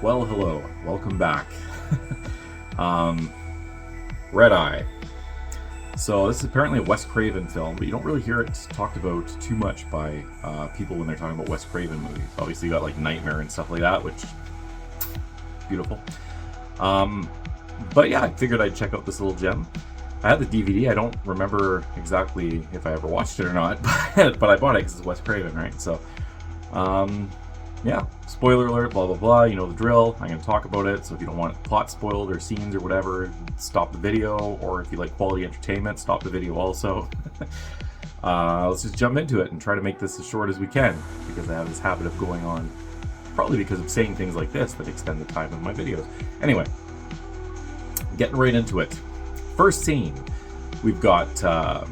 Well, hello. Welcome back. Red Eye. So this is apparently a Wes Craven film, but you don't really hear it talked about too much by people when they're talking about Wes Craven movies. Obviously you got like Nightmare and stuff like that, which beautiful. But yeah, I figured I'd check out this little gem. I had the DVD. I don't remember exactly if I ever watched it or not, but I bought it because it's Wes Craven, right? So, yeah, spoiler alert, blah, blah, blah. You know the drill. I'm going to talk about it. So if you don't want plot spoiled or scenes or whatever, stop the video. Or if you like quality entertainment, stop the video also. Let's just jump into it and try to make this as short as we can, because I have this habit of going on, probably because of saying things like this that extend the time of my videos. Anyway, getting right into it. First scene, we've got a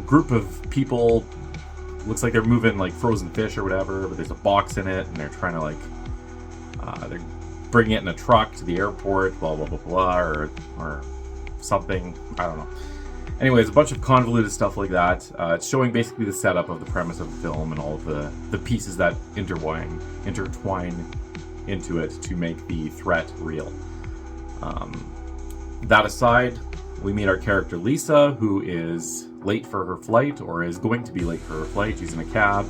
group of people. Looks like they're moving like frozen fish or whatever, but there's a box in it, and they're trying to like, they're bringing it in a truck to the airport, blah, blah, blah, blah, or something. I don't know. Anyways, a bunch of convoluted stuff like that. It's showing basically the setup of the premise of the film and all of the pieces that intertwine into it to make the threat real. That aside, we meet our character Lisa, who is late for her flight, or is going to be late for her flight. She's in a cab.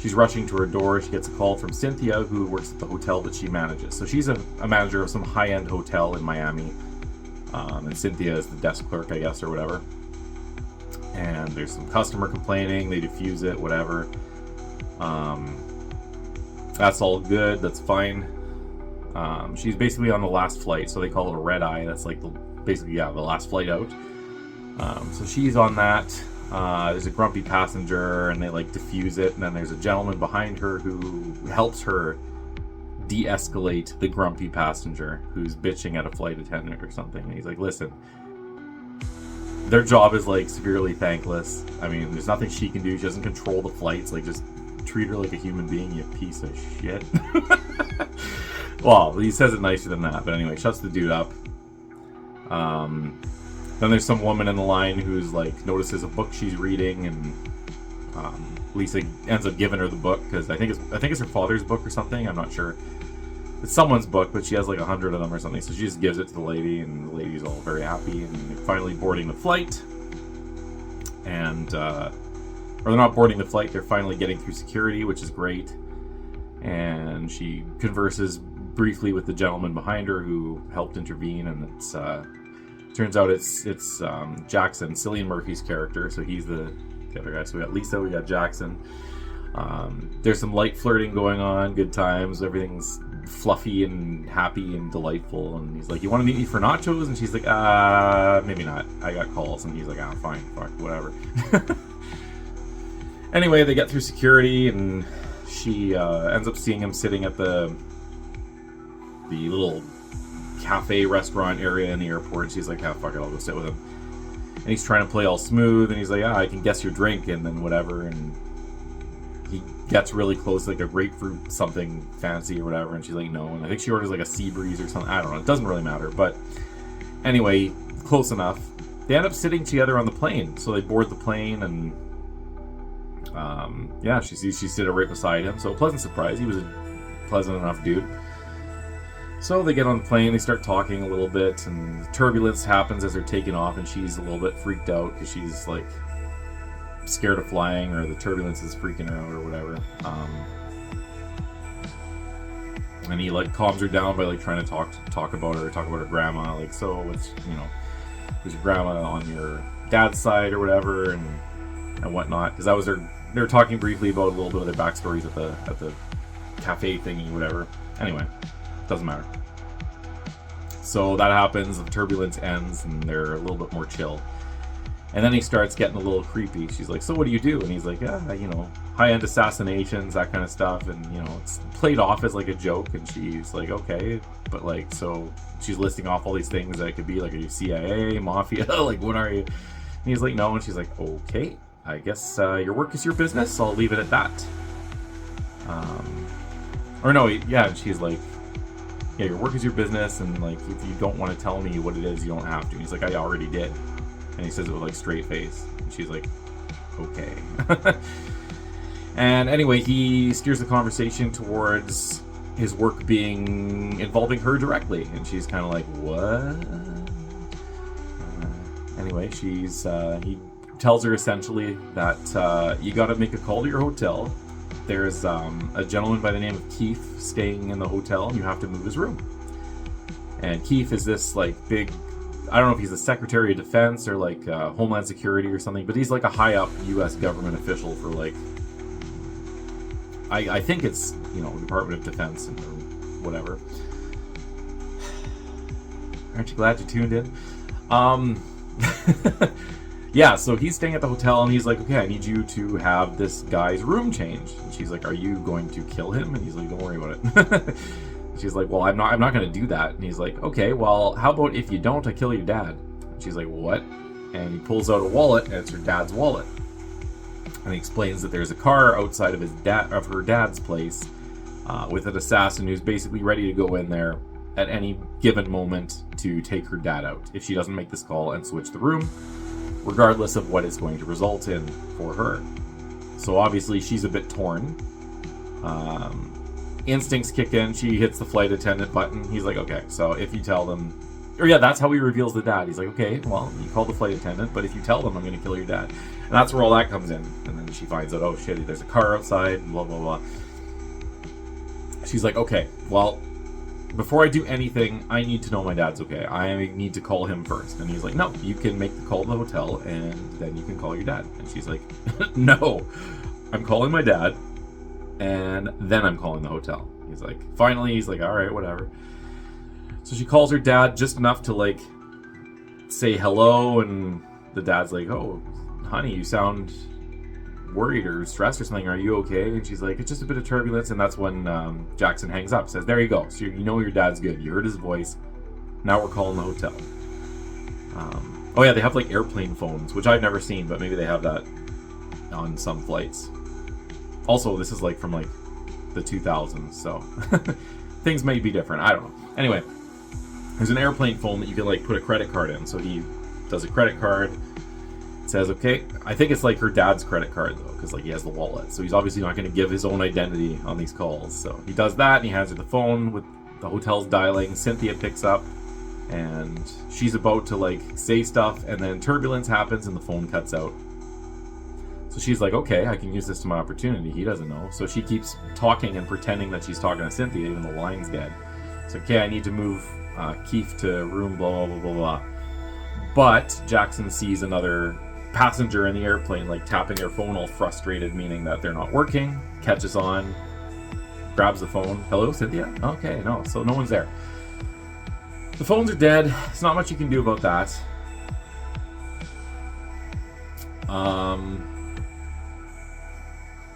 She's rushing to her door. She gets a call from Cynthia, who works at the hotel that she manages. So she's a manager of some high-end hotel in Miami. And Cynthia is the desk clerk, I guess, or whatever. And there's some customer complaining. They diffuse it, whatever. That's all good. That's fine. She's basically on the last flight, so they call it a red eye. That's like the last flight out. So she's on that. There's a grumpy passenger, and they like diffuse it, and then there's a gentleman behind her who helps her de-escalate the grumpy passenger who's bitching at a flight attendant or something. And he's like, listen, their job is like severely thankless. I mean, there's nothing she can do. She doesn't control the flights. Like, just treat her like a human being, you piece of shit. Well, he says it nicer than that, but anyway, shuts the dude up. Then there's some woman in the line who's like notices a book she's reading, and Lisa ends up giving her the book because I think it's her father's book or something. I'm not sure. It's someone's book, but she has like 100 of them or something. So she just gives it to the lady, and the lady's all very happy, and they're finally boarding the flight. And or they're not boarding the flight; they're finally getting through security, which is great. And she converses briefly with the gentleman behind her who helped intervene, and it's turns out it's Jackson, Cillian Murphy's character. So he's the other guy. So we got Lisa, we got Jackson. There's some light flirting going on, good times. Everything's fluffy and happy and delightful. And he's like, "You want to meet me for nachos?" And she's like, maybe not. I got calls." And he's like, fine, fuck, whatever." Anyway, they get through security, and she ends up seeing him sitting at the little cafe restaurant area in the airport, and she's like, fuck it, I'll go sit with him. And he's trying to play all smooth, and he's like, I can guess your drink, and then whatever, and he gets really close, like a grapefruit something fancy or whatever, and she's like, no, and I think she orders like a sea breeze or something. I don't know, it doesn't really matter, but anyway, close enough. They end up sitting together on the plane, so they board the plane, and she sees she's sitting right beside him, so a pleasant surprise. He was a pleasant enough dude. So they get on the plane, they start talking a little bit, and turbulence happens as they're taking off, and she's a little bit freaked out because she's like scared of flying, or the turbulence is freaking her out or whatever. And he like calms her down by like trying to talk about her grandma, like, so it's, was your grandma on your dad's side or whatever, and whatnot, because that was they were talking briefly about a little bit of their backstories at the cafe thingy, whatever. Anyway, doesn't matter. So that happens, the turbulence ends, and they're a little bit more chill. And then he starts getting a little creepy. She's like, so what do you do? And he's like, high-end assassinations, that kind of stuff. And, it's played off as like a joke. And she's like, okay. But like, so she's listing off all these things that it could be. Like, are you CIA, mafia? Like, what are you? And he's like, no. And she's like, okay, I guess your work is your business. I'll leave it at that. And she's like, yeah, your work is your business, and like, if you don't want to tell me what it is, you don't have to. And he's like, I already did. And he says it with like straight face. And she's like, okay. And anyway, he steers the conversation towards his work being involving her directly, and she's kind of like, what? Anyway, he tells her essentially that you got to make a call to your hotel. There's a gentleman by the name of Keith staying in the hotel, and you have to move his room. And Keith is this like big, I don't know if he's the Secretary of Defense or like Homeland Security or something, but he's like a high up U.S. government official for like, I think it's, you know, Department of Defense and whatever. Aren't you glad you tuned in? Yeah, so he's staying at the hotel, and he's like, okay, I need you to have this guy's room changed. And she's like, are you going to kill him? And he's like, don't worry about it. She's like, well, I'm not going to do that. And he's like, okay, well, how about if you don't, I kill your dad? And she's like, what? And he pulls out a wallet, and it's her dad's wallet. And he explains that there's a car outside of her dad's place with an assassin who's basically ready to go in there at any given moment to take her dad out if she doesn't make this call and switch the room, regardless of what it's going to result in for her. So obviously she's a bit torn. Instincts kick in. She hits the flight attendant button. He's like, okay, so if you tell them, or yeah, that's how he reveals the dad. He's like, okay, well, you call the flight attendant, but if you tell them, I'm going to kill your dad. And that's where all that comes in. And then she finds out, oh shit, there's a car outside, and blah, blah, blah. She's like, okay, well, before I do anything, I need to know my dad's okay. I need to call him first. And he's like, no, you can make the call to the hotel, and then you can call your dad. And she's like, no, I'm calling my dad, and then I'm calling the hotel. He's like, finally, he's like, all right, whatever. So she calls her dad just enough to, like, say hello, and the dad's like, oh, honey, you sound worried or stressed or something. Are you okay? And she's like, it's just a bit of turbulence. And that's when Jackson hangs up, says, there you go. So you know your dad's good. You heard his voice. Now we're calling the hotel. Oh yeah, they have like airplane phones, which I've never seen, but maybe they have that on some flights. Also, this is like from like the 2000s, so things may be different. I don't know. Anyway, there's an airplane phone that you can like put a credit card in. So he does a credit card, says, okay, I think it's like her dad's credit card though, because like he has the wallet. So he's obviously not going to give his own identity on these calls. So he does that, and he hands her the phone with the hotel's dialing. Cynthia picks up, and she's about to like say stuff, and then turbulence happens and the phone cuts out. So she's like, okay, I can use this to my opportunity. He doesn't know. So she keeps talking and pretending that she's talking to Cynthia, even though the line's dead. It's like, okay, I need to move Keith to room blah, blah, blah, blah. But Jackson sees another passenger in the airplane, like tapping their phone, all frustrated, meaning that they're not working, catches on, grabs the phone. Hello, Cynthia? Okay, no, so no one's there. The phones are dead. There's not much you can do about that.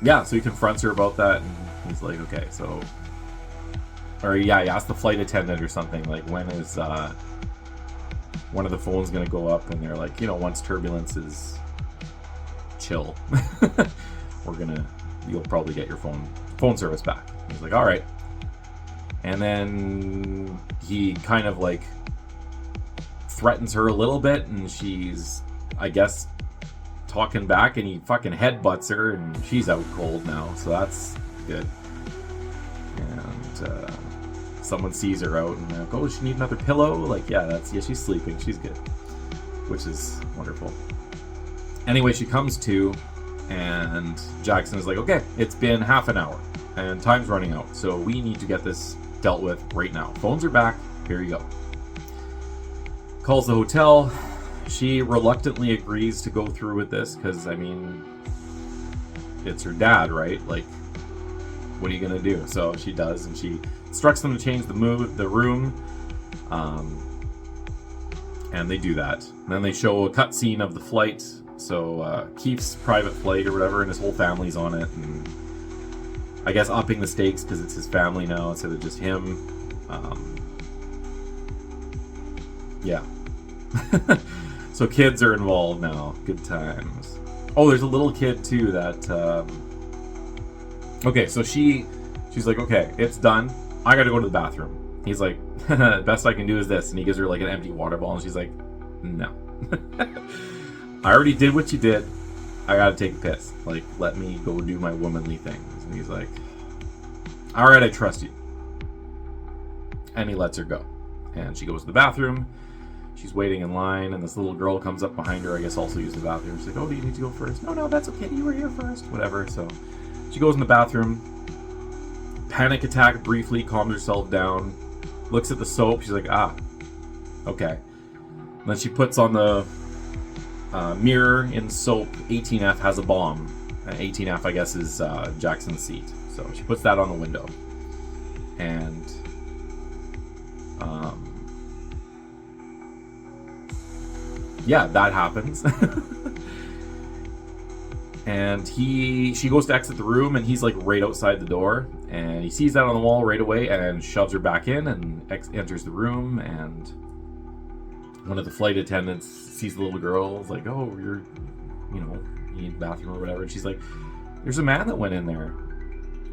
Yeah, so he confronts her about that, and he's like, okay, so... Or yeah, he asked the flight attendant or something, like, when is one of the phones gonna go up? And they're like, you know, once turbulence is chill, you'll probably get your phone service back. And he's like, all right. And then he kind of like threatens her a little bit, and she's, I guess, talking back, and he fucking headbutts her, and she's out cold now, so that's good. And someone sees her out, and they're like, oh, she need another pillow? Like, yeah, she's sleeping, she's good, which is wonderful. Anyway, she comes to, and Jackson is like, okay, it's been half an hour, and time's running out, so we need to get this dealt with right now. Phones are back, here you go. Calls the hotel. She reluctantly agrees to go through with this, because, I mean, it's her dad, right? Like, what are you gonna do? So she does, and she instructs them to change the room, and they do that. And then they show a cutscene of the flight, so Keith's private flight or whatever, and his whole family's on it, and I guess upping the stakes because it's his family now instead of just him. Yeah. So kids are involved now. Good times. Oh, there's a little kid too that... Okay, so she's like, okay, it's done. I gotta go to the bathroom. He's like, best I can do is this. And he gives her like an empty water bottle, and she's like, no. I already did what you did. I gotta take a piss. Like, let me go do my womanly things. And he's like, alright, I trust you. and he lets her go. And she goes to the bathroom. She's waiting in line, and this little girl comes up behind her, I guess also use the bathroom. She's like, oh, do you need to go first? No, that's okay, you were here first. Whatever. So she goes in the bathroom, panic attack briefly, calms herself down, looks at the soap. She's like, okay. And then she puts on the mirror in soap. 18F has a bomb. And 18F, I guess, is Jackson's seat. So she puts that on the window. And yeah, that happens. And she goes to exit the room, and he's like right outside the door, and he sees that on the wall right away and shoves her back in and enters the room. And one of the flight attendants sees the little girl, is like, oh, you need the bathroom or whatever. And she's like, there's a man that went in there.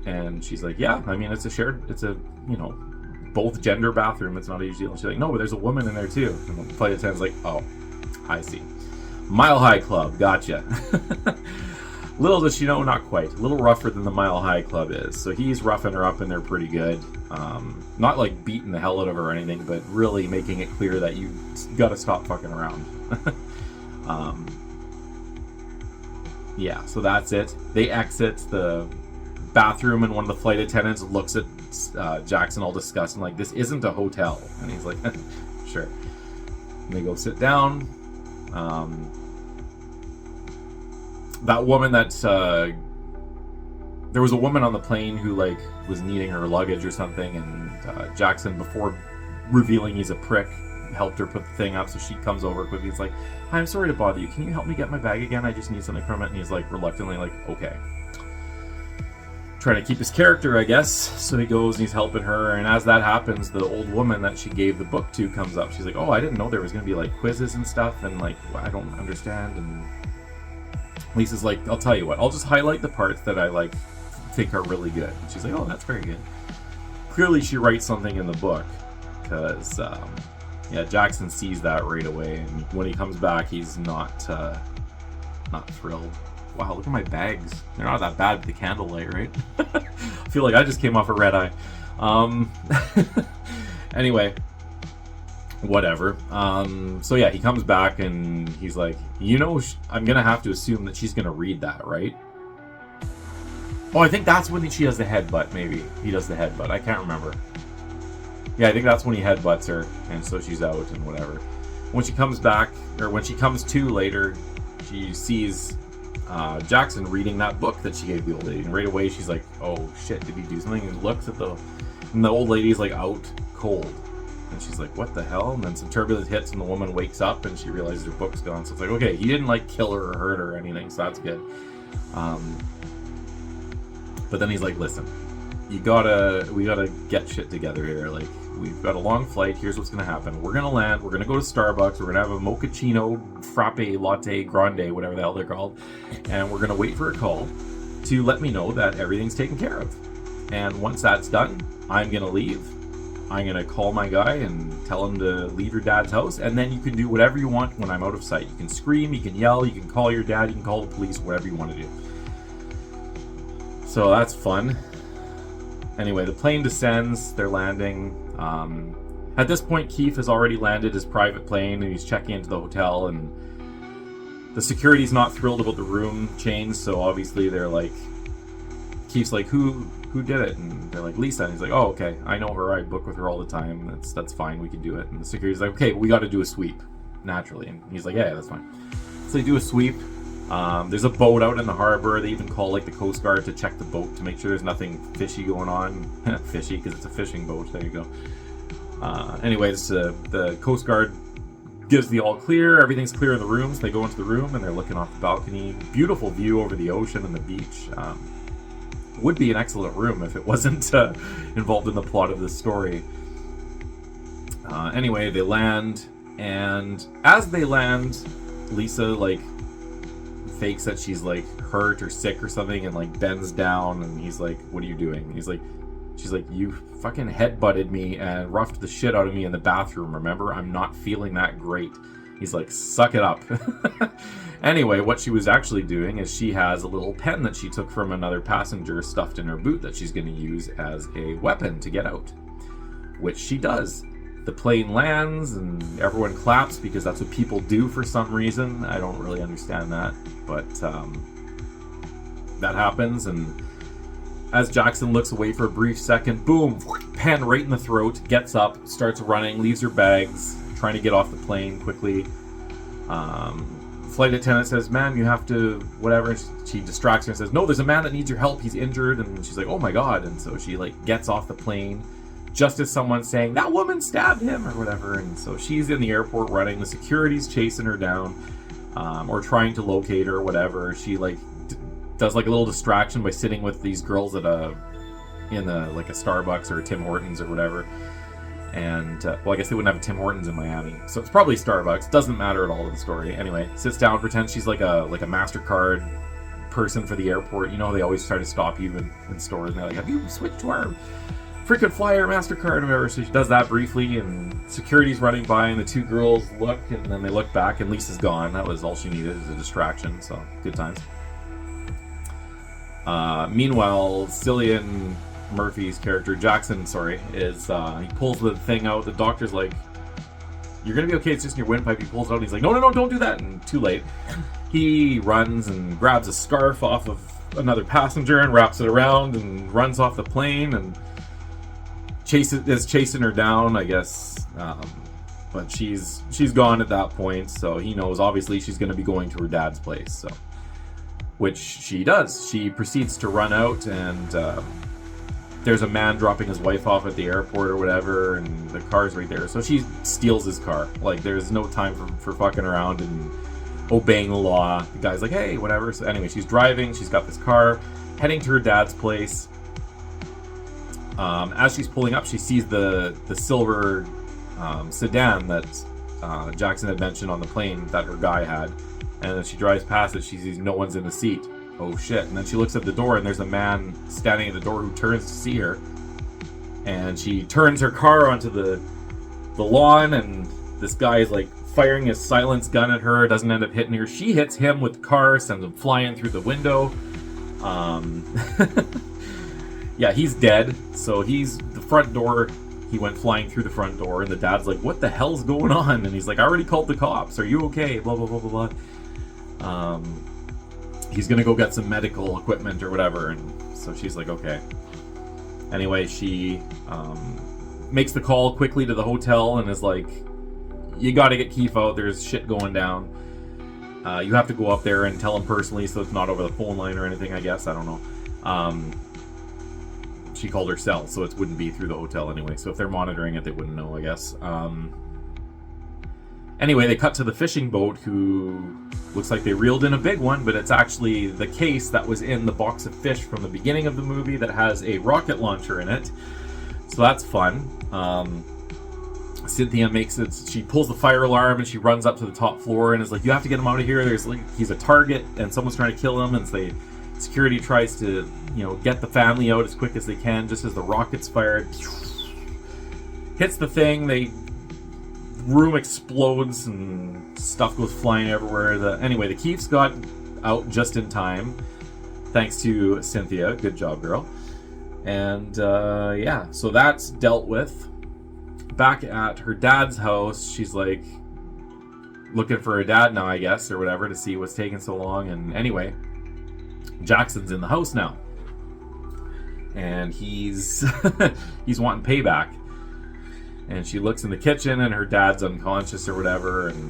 And she's like, yeah, I mean, it's a both gender bathroom. It's not a huge deal. And she's like, no, but there's a woman in there too. And the flight attendant's like, oh, I see. Mile High Club, gotcha. Little does she know, not quite. A little rougher than the Mile High Club is. So he's roughing her up, and they're pretty good. Not like beating the hell out of her or anything, but really making it clear that you gotta stop fucking around. Yeah, so that's it. They exit the bathroom, and one of the flight attendants looks at Jackson all disgusted, like, this isn't a hotel. And he's like, sure. And they go sit down. That woman that there was a woman on the plane who like was needing her luggage or something, and Jackson, before revealing he's a prick, helped her put the thing up. So she comes over quickly. It's like, hi, I'm sorry to bother you. Can you help me get my bag again? I just need something from it. And he's like reluctantly like, okay. Trying to keep his character, I guess. So he goes and he's helping her, and as that happens, the old woman that she gave the book to comes up. She's like, oh, I didn't know there was going to be like quizzes and stuff, and like, I don't understand. And Lisa's like, I'll tell you what, I'll just highlight the parts that I like think are really good. And she's like, oh, that's very good. Clearly she writes something in the book, because yeah, Jackson sees that right away, and when he comes back, he's not thrilled. Wow, look at my bags. They're not that bad with the candlelight, right? I feel like I just came off a red eye. Anyway, whatever. So yeah, he comes back and he's like, I'm going to have to assume that she's going to read that, right? Oh, I think that's when she does the headbutt, maybe. He does the headbutt. I can't remember. Yeah, I think that's when he headbutts her, and so she's out and whatever. When she comes back, or when she comes to later, she sees Jackson reading that book that she gave the old lady, and right away she's like, oh shit, did he do something? And looks at and the old lady's like out cold, and she's like, what the hell? And then some turbulence hits, and the woman wakes up, and she realizes her book's gone. So it's like, okay, he didn't like kill her or hurt her or anything, so that's good. But then he's like, listen, we gotta get shit together here. Like, we've got a long flight. Here's what's gonna happen. We're gonna land. We're gonna go to Starbucks. We're gonna have a mochaccino, frappe, latte, grande, whatever the hell they're called, and we're gonna wait for a call to let me know that everything's taken care of. And once that's done, I'm gonna leave. I'm gonna call my guy and tell him to leave your dad's house, and then you can do whatever you want when I'm out of sight. You can scream, you can yell, you can call your dad, you can call the police, whatever you want to do. So that's fun. Anyway, the plane descends, they're landing. At this point, Keith has already landed his private plane, and he's checking into the hotel, and the security's not thrilled about the room change, so obviously they're like, Keith's like, who did it? And they're like, Lisa. And he's like, oh, okay, I know her, I book with her all the time, that's fine, we can do it. And the security's like, okay, but we got to do a sweep, naturally. And he's like, yeah, that's fine. So they do a sweep. There's a boat out in the harbor. They even call like the Coast Guard to check the boat to make sure there's nothing fishy going on. Fishy, because it's a fishing boat. There you go. Anyways, the Coast Guard gives the all clear. Everything's clear in the rooms. They go into the room and they're looking off the balcony. Beautiful view over the ocean and the beach. Would be an excellent room if it wasn't involved in the plot of this story. Anyway, they land, and as they land, Lisa like fakes that she's like hurt or sick or something, and like bends down, and he's like, what are you doing? And she's like, you fucking headbutted me and roughed the shit out of me in the bathroom, remember? I'm not feeling that great. He's like, suck it up. Anyway, what she was actually doing is she has a little pen that she took from another passenger stuffed in her boot that she's going to use as a weapon to get out. which she does. The plane lands and everyone claps because that's what people do for some reason. I don't really understand that, but that happens. And as Jackson looks away for a brief second, boom, pen right in the throat, gets up, starts running, leaves her bags, trying to get off the plane quickly. Flight attendant says, "Ma'am, you have to whatever." She distracts her and says, "No, there's a man that needs your help. He's injured." And she's like, "Oh my god." And so she like gets off the plane just as someone's saying, "That woman stabbed him," or whatever. And so she's in the airport running. The security's chasing her down, or trying to locate her or whatever. She like does like a little distraction by sitting with these girls at in a Starbucks or a Tim Hortons or whatever. And well, I guess they wouldn't have a Tim Hortons in Miami, so it's probably Starbucks. Doesn't matter at all to the story. Anyway, sits down, pretends she's like a MasterCard person for the airport. You know, they always try to stop you in stores, and they're like, "Have you switched to our frequent flyer MasterCard or whatever?" So she does that briefly, and security's running by, and the two girls look, and then they look back, and Lisa's gone. That was all she needed, as a distraction. So good times. Meanwhile, Cillian Murphy's character, Jackson, is he pulls the thing out. The doctor's like, "You're gonna be okay, it's just in your windpipe." He pulls it out and he's like, no, don't do that. And too late. He runs and grabs a scarf off of another passenger and wraps it around and runs off the plane and is chasing her down, I guess. But she's gone at that point, so he knows obviously she's gonna be going to her dad's place, so which she does. She proceeds to run out, and there's a man dropping his wife off at the airport or whatever, and the car's right there. So she steals his car. Like, there's no time for fucking around and obeying the law. The guy's like, "Hey, whatever." So anyway, she's driving. She's got this car, heading to her dad's place. As she's pulling up, she sees the silver sedan that Jackson had mentioned on the plane that her guy had. And as she drives past it, she sees no one's in the seat. Oh shit. And then she looks at the door, and there's a man standing at the door who turns to see her. And she turns her car onto the lawn, and this guy is like firing his silenced gun at her. Doesn't end up hitting her. She hits him with the car, sends him flying through the window. Yeah, he's dead. So the front door, he went flying through the front door, and the dad's like, "What the hell's going on?" And he's like, "I already called the cops. Are you okay?" Blah, blah, blah, blah, blah. He's gonna go get some medical equipment or whatever, and so she's like, "Okay." Anyway, she makes the call quickly to the hotel and is like, "You gotta get Keith out, there's shit going down. You have to go up there and tell him personally, so it's not over the phone line or anything, I guess. I don't know." She called her cell, so it wouldn't be through the hotel anyway, so if they're monitoring it, they wouldn't know, I guess. Anyway, they cut to the fishing boat, who looks like they reeled in a big one, but it's actually the case that was in the box of fish from the beginning of the movie that has a rocket launcher in it. So that's fun. Cynthia makes it, she pulls the fire alarm and she runs up to the top floor and is like, "You have to get him out of here. There's like, he's a target and someone's trying to kill him." And so security tries to, get the family out as quick as they can, just as the rocket's fired. Hits the thing, the room explodes and stuff goes flying everywhere. Anyway, the Keefs got out just in time, thanks to Cynthia. Good job, girl. And yeah, so that's dealt with. Back at her dad's house, she's like looking for her dad now, I guess, or whatever, to see what's taking so long. And anyway, Jackson's in the house now, and he's he's wanting payback. And she looks in the kitchen, and her dad's unconscious or whatever, and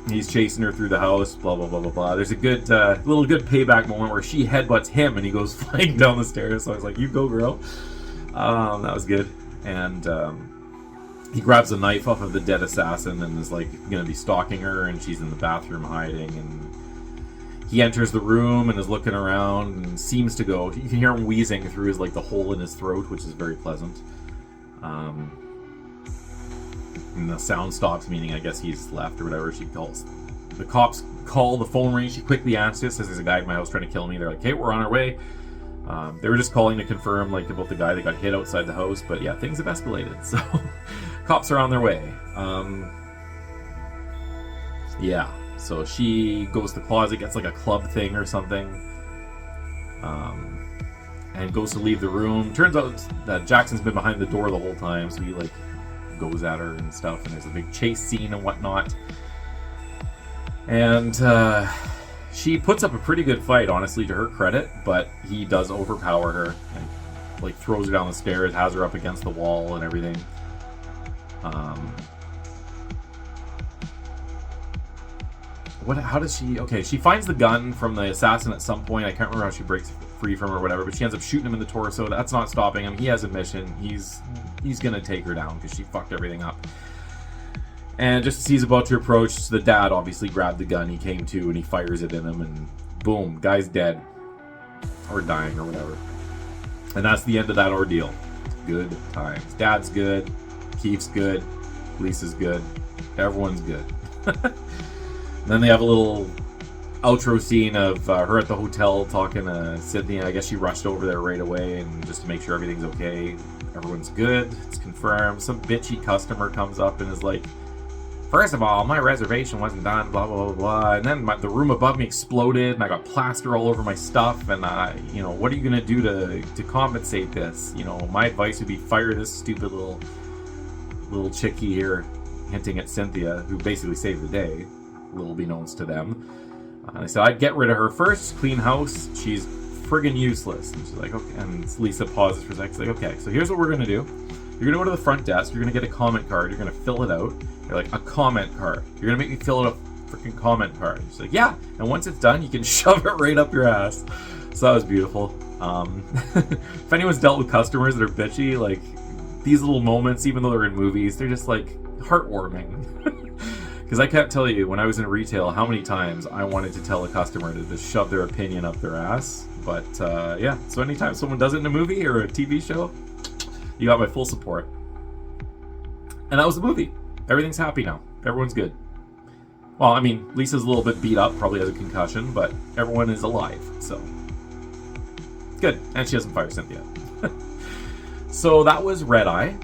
he's chasing her through the house, blah, blah, blah, blah, blah. There's a good, little good payback moment where she headbutts him, and he goes flying down the stairs. So I was like, "You go, girl." That was good. And he grabs a knife off of the dead assassin and is, like, going to be stalking her, and she's in the bathroom hiding, and he enters the room and is looking around and seems to go. You can hear him wheezing through his, like, the hole in his throat, which is very pleasant. And the sound stops, meaning I guess he's left or whatever. She calls. The cops call, the phone rings. She quickly answers, says, "There's a guy at my house trying to kill me." They're like, "Okay, we're on our way." They were just calling to confirm, like, about the guy that got hit outside the house. But yeah, things have escalated. So cops are on their way. Yeah. So she goes to the closet, gets like a club thing or something. and goes to leave the room. Turns out that Jackson's been behind the door the whole time, so he like goes at her and stuff, and there's a big chase scene and whatnot. And she puts up a pretty good fight, honestly, to her credit, but he does overpower her and like throws her down the stairs, has her up against the wall and everything. How does she... Okay, she finds the gun from the assassin at some point. I can't remember how she breaks free from her or whatever, but she ends up shooting him in the torso. That's not stopping him. He has a mission. He's gonna take her down because she fucked everything up. And just as he's about to approach, the dad obviously grabbed the gun he came to and he fires it in him, and boom, guy's dead. Or dying or whatever. And that's the end of that ordeal. Good times. Dad's good. Keith's good. Lisa's good. Everyone's good. Then they have a little outro scene of her at the hotel talking to Cynthia. I guess she rushed over there right away and just to make sure everything's okay. Everyone's good. It's confirmed. Some bitchy customer comes up and is like, first of all, my reservation wasn't done, blah, blah, blah, blah. And then the room above me exploded, and I got plaster all over my stuff, and, you know, what are you going to do to compensate this? You know, my advice would be fire this stupid little chickie here, hinting at Cynthia, who basically saved the day, little beknownst to them. I said, I'd get rid of her first, clean house, she's friggin' useless. And she's like, okay, and Lisa pauses for a second, she's like, okay, so here's what we're going to do. You're going to go to the front desk, you're going to get a comment card, you're going to fill it out. You're like, a comment card. You're going to make me fill out a freaking comment card. She's like, yeah. And once it's done, you can shove it right up your ass. So that was beautiful. If anyone's dealt with customers that are bitchy, like, these little moments, even though they're in movies, they're just, like, heartwarming. Because I can't tell you, when I was in retail, how many times I wanted to tell a customer to just shove their opinion up their ass. But, yeah. So anytime someone does it in a movie or a TV show, you got my full support. And that was the movie. Everything's happy now. Everyone's good. Well, I mean, Lisa's a little bit beat up, probably has a concussion, but everyone is alive, so it's good. And she doesn't fire Cynthia. So that was Red Eye.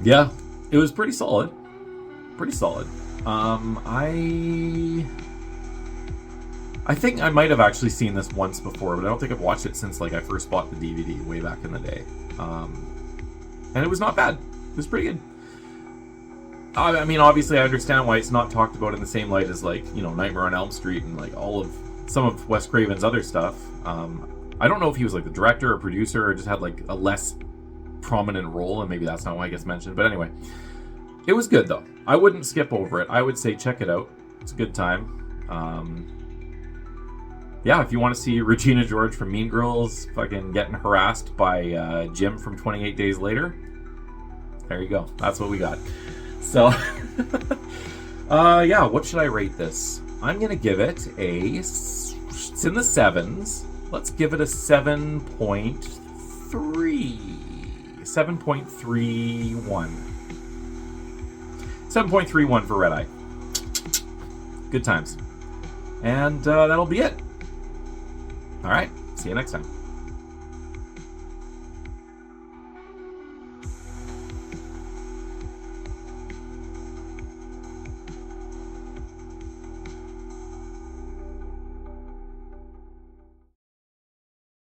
Yeah, it was pretty solid. Pretty solid. I think I might have actually seen this once before, but I don't think I've watched it since like I first bought the DVD way back in the day. And it was not bad. It was pretty good. I mean, obviously, I understand why it's not talked about in the same light as, like, you know, Nightmare on Elm Street and, like, some of Wes Craven's other stuff. I don't know if he was, like, the director or producer or just had, like, a less prominent role, and maybe that's not why it gets mentioned. But anyway, it was good, though. I wouldn't skip over it. I would say check it out. It's a good time. Yeah, if you want to see Regina George from Mean Girls fucking getting harassed by Jim from 28 Days Later, there you go. That's what we got. So, yeah, what should I rate this? I'm going to give it it's in the 7s. Let's give it a 7.3. 7.31. 7.31 for Red Eye. Good times. And that'll be it. All right, see you next time.